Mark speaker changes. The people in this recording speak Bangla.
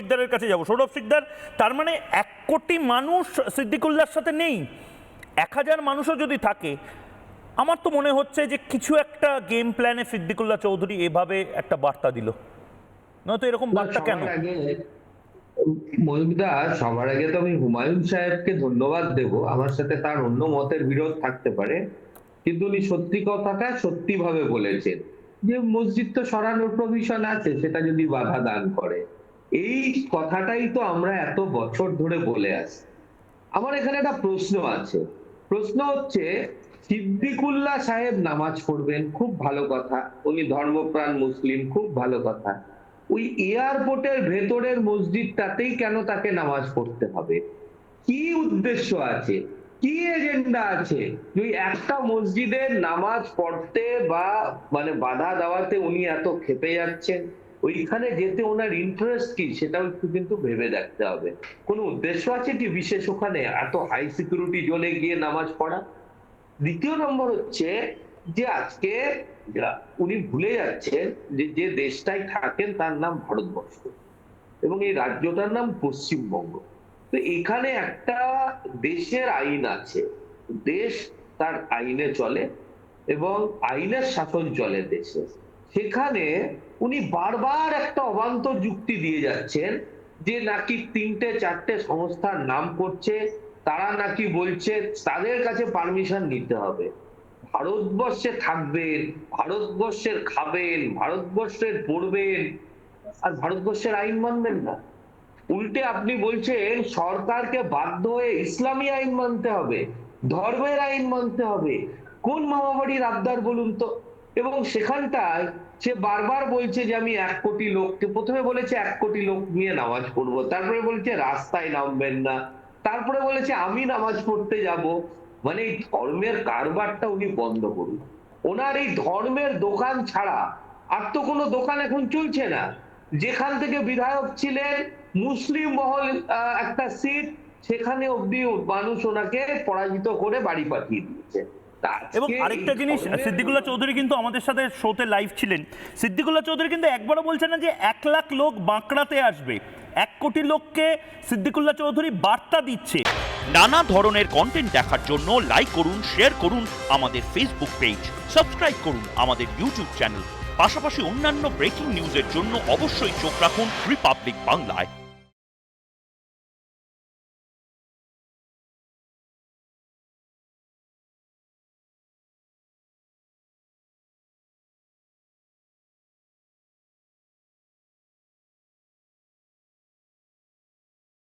Speaker 1: সিকদারের কাছে যাব। সৌরভ সিকদার, তার মানে 1 কোটি মানুষ সিদ্দিকুল্লাহর সাথে নেই, 1000 মানুষও যদি থাকে, আমার তো মনে হচ্ছে যে কিছু একটা গেম প্ল্যানে সিদ্দিকুল্লাহ চৌধুরী এভাবে একটা বার্তা দিল, নয়তো এরকম বার্তা কেন?
Speaker 2: মহিমদা, সবার আগে তো আমি হুমায়ুন সাহেবকে ধন্যবাদ দেব। আমার সাথে তার অন্য মতের বিরোধ থাকতে পারে, কিন্তু উনি সত্যি কথাটা সত্যি ভাবে বলেছেন যে মসজিদ তো সরানোর প্রভিশন আছে, সেটা যদি বাধা দান করে। এই কথাটাই তো আমরা এত বছর ধরে বলে আসছি। আমার এখানে একটা প্রশ্ন আছে। প্রশ্ন হচ্ছে, সিদ্দিকুল্লাহ সাহেব নামাজ পড়বেন, খুব ভালো কথা, উনি ধর্মপ্রাণ মুসলিম, খুব ভালো কথা। ওই এয়ারপোর্টের ভেতরের মসজিদটাতেই কেন তাকে নামাজ পড়তে হবে? কি উদ্দেশ্য আছে, কি এজেন্ডা আছে? ওই একটা মসজিদের নামাজ পড়তে বা মানে বাধা দেওয়াতে উনি এত ক্ষেপে যাচ্ছেন, ওইখানে যেতে ওনার ইন্টারেস্ট কি, সেটাও একটু কিন্তু ভেবে দেখতে হবে। কোনো উদ্দেশ্য আছে কি বিশেষ ওখানে এত হাই সিকিউরিটি জোনে গিয়ে নামাজ পড়া? দ্বিতীয় নম্বর হচ্ছে যে আজকে উনি ভুলে যাচ্ছেন যে যে দেশটাই থাকেন তার নাম ভারতবর্ষ, এবং এই রাজ্যটার নাম পশ্চিমবঙ্গ। তো এখানে একটা দেশের আইন আছে, দেশ তার আইনে চলে এবং আইনের শাসন চলে দেশে। সেখানে উনি বারবার একটা অবান্তর যুক্তি দিয়ে যাচ্ছেন যে নাকি 3-4টে সংস্থার নাম করছে, তারা নাকি বলছে তাদের কাছে পারমিশন নিতে হবে। ভারতবর্ষে থাকবেন, ভারতবর্ষের খাবেন, ভারতবর্ষের পড়বেন, আর ভারতবর্ষের আইন মানবেন না। উল্টে আপনি বলছেন সরকারকে বাধ্য হয়ে ইসলামী আইন মানতে হবে, ধর্মের আইন মানতে হবে। কোন মামাবাড়ির আবদার বলুন তো? এবং সেখানটায় সে বারবার বলছে যে আমি 1 কোটি লোককে, প্রথমে বলেছে 1 কোটি লোক নিয়ে নামাজ পড়বো, তারপরে বলছে রাস্তায় নামবেন না, তারপরে বলেছে আমি নামাজ পড়তে যাব। মানে এই ধর্মের কারবারটা উনি বন্ধ করুন। ওনার এই ধর্মের দোকান ছাড়া আর তো কোনো দোকান এখন চলছে না। যেখান থেকে বিধায়ক ছিলেন, মুসলিম মহল একটা সিট, সেখানে অব্দি মানুষ ওনাকে পরাজিত করে বাড়ি পাঠিয়ে দিয়েছে।
Speaker 1: এবং আরেকটা জিনিস, সিদ্দিকুল্লাহ চৌধুরী কিন্তু আমাদের সাথে শোতে লাইভ ছিলেন। সিদ্দিকুল্লাহ চৌধুরী কিন্তু একবারও বলছেন না যে 1 লাখ লোক বাঁকড়াতে আসবে, 1 কোটি লোককে সিদ্দিকুল্লাহ চৌধুরী বার্তা দিচ্ছে।
Speaker 3: নানা ধরনের কন্টেন্ট দেখার জন্য লাইক করুন, শেয়ার করুন আমাদের ফেসবুক পেজ, সাবস্ক্রাইব করুন আমাদের ইউটিউব চ্যানেল। পাশাপাশি অন্যান্য ব্রেকিং নিউজের জন্য অবশ্যই চোখ রাখুন রিপাবলিক বাংলায়।